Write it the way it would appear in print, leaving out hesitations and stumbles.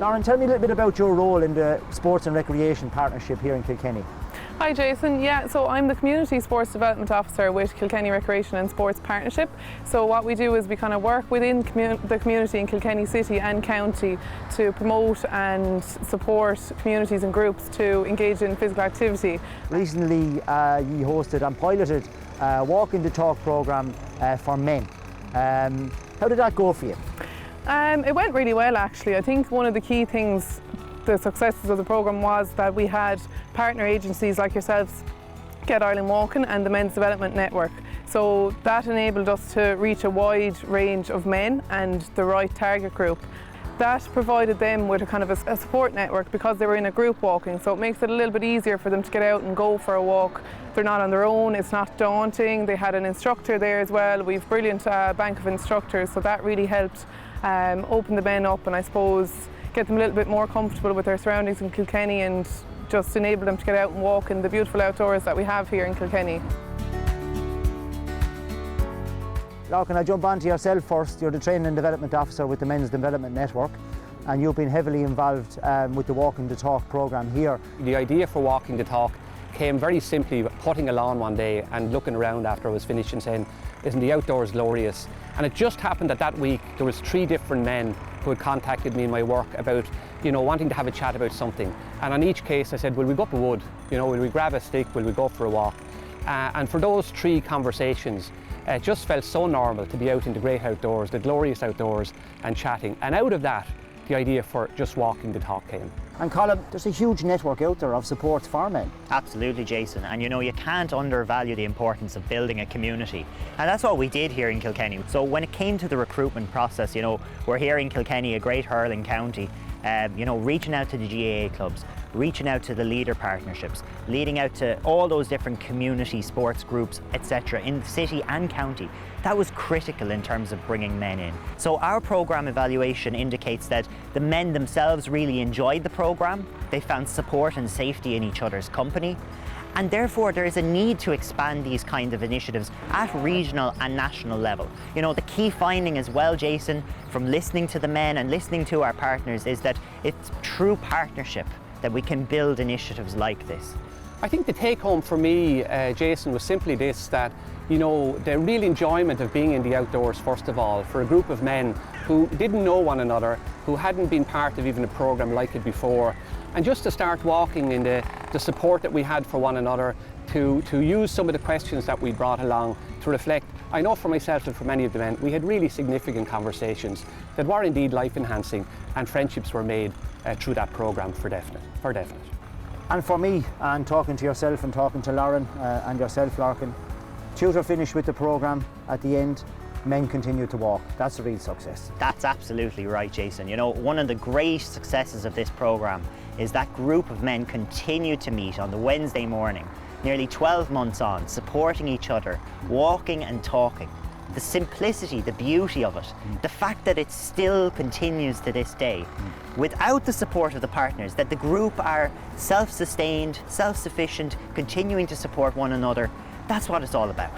Lauren, tell me a little bit about your role in the Sports and Recreation Partnership here in Kilkenny. Hi Jason, so I'm the Community Sports Development Officer with Kilkenny Recreation and Sports Partnership. So what we do is we kind of work within the community in Kilkenny City and County to promote and support communities and groups to engage in physical activity. Recently you hosted and piloted a Walking the Talk programme for men. How did that go for you? It went really well actually. I think one of the key things, the successes of the programme, was that we had partner agencies like yourselves, Get Ireland Walking and the Men's Development Network. So that enabled us to reach a wide range of men and the right target group. That provided them with a kind of a support network because they were in a group walking, so it makes it a little bit easier for them to get out and go for a walk. They're not on their own, it's not daunting. They had an instructor there as well. We've a brilliant bank of instructors, so that really helped open the men up and I suppose get them a little bit more comfortable with their surroundings in Kilkenny and just enable them to get out and walk in the beautiful outdoors that we have here in Kilkenny. Now, can I jump on to yourself first? You're the Training and Development Officer with the Men's Development Network and you've been heavily involved with the Walking the Talk programme here. The idea for Walking the Talk came very simply putting a lawn one day and looking around after I was finished and saying, isn't the outdoors glorious? And it just happened that week there was 3 different men who had contacted me in my work about, wanting to have a chat about something. And on each case I said, will we go up a wood? Will we grab a stick? Will we go for a walk? And for those 3 conversations, it just felt so normal to be out in the great outdoors, the glorious outdoors, and chatting. And out of that, the idea for just Walking the Talk came. And Colm, there's a huge network out there of support for men. Absolutely, Jason. And you can't undervalue the importance of building a community. And that's what we did here in Kilkenny. So when it came to the recruitment process, we're here in Kilkenny, a great hurling county, reaching out to the GAA clubs, reaching out to the leader partnerships, leading out to all those different community sports groups, etc. in the city and county. That was critical in terms of bringing men in. So our programme evaluation indicates that the men themselves really enjoyed the programme, they found support and safety in each other's company, and therefore there is a need to expand these kind of initiatives at regional and national level. The key finding as well, Jason, from listening to the men and listening to our partners is that it's through partnership that we can build initiatives like this. I think the take home for me, Jason, was simply this, that the real enjoyment of being in the outdoors, first of all, for a group of men who didn't know one another, who hadn't been part of even a programme like it before, and just to start walking in the support that we had for one another, to use some of the questions that we brought along to reflect. I know for myself and for many of the men, we had really significant conversations that were indeed life-enhancing, and friendships were made through that programme for definite. And for me, and talking to yourself and talking to Lauren and yourself, Lorcan, tutor finished with the programme at the end, men continue to walk. That's a real success. That's absolutely right, Jason. One of the great successes of this programme is that group of men continue to meet on the Wednesday morning, nearly 12 months on, supporting each other, walking and talking. The simplicity, the beauty of it, the fact that it still continues to this day, without the support of the partners, that the group are self-sustained, self-sufficient, continuing to support one another, that's what it's all about.